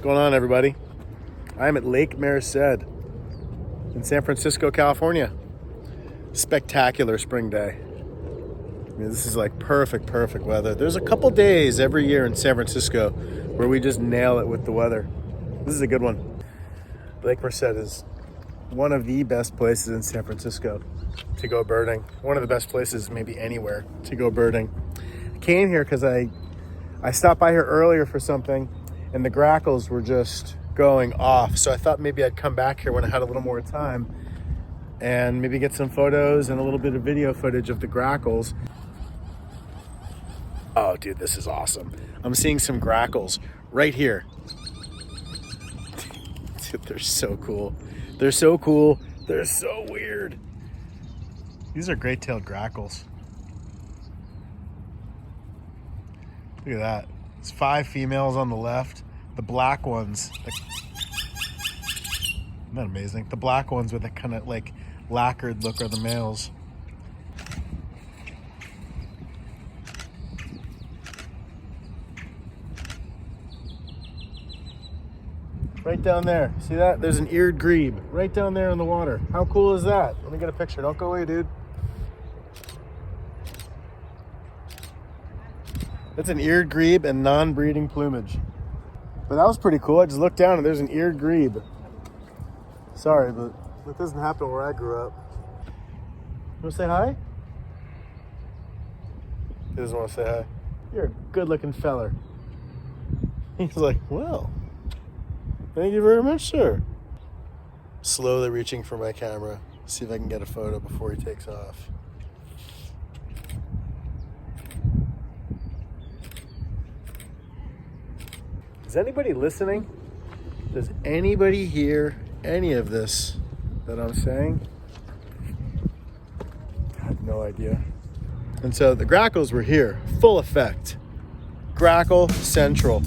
going on, everybody? I'm at Lake Merced in San Francisco, California. Spectacular spring day. I mean, this is like perfect weather. There's a couple days every year in San Francisco where we just nail it with the weather. This is a good one. Lake Merced is one of the best places in San Francisco to go birding. One of the best places maybe anywhere to go birding. I came here because I stopped by here earlier for something and the grackles were just going off. So I thought maybe I'd come back here when I had a little more time and maybe get some photos and a little bit of video footage of the grackles. Oh, dude, this is awesome. I'm seeing some grackles right here. Dude, they're so cool. They're so cool. They're so weird. These are Greattailed Grackles. Look at that. There's 5 females on the left. The black ones. Isn't that amazing? The black ones with a kind of like lacquered look are the males. Right down there. See that? There's an eared grebe right down there in the water. How cool is that? Let me get a picture. Don't go away, dude. That's an eared grebe and non-breeding plumage. But that was pretty cool. I just looked down and there's an eared grebe. Sorry, but that doesn't happen where I grew up. You want to say hi? He doesn't want to say hi. You're a good-looking feller. He's like, well, thank you very much, sir. Slowly reaching for my camera. See if I can get a photo before he takes off. Is anybody listening? Does anybody hear any of this that I'm saying? I have no idea. And so the grackles were here, full effect. Grackle Central.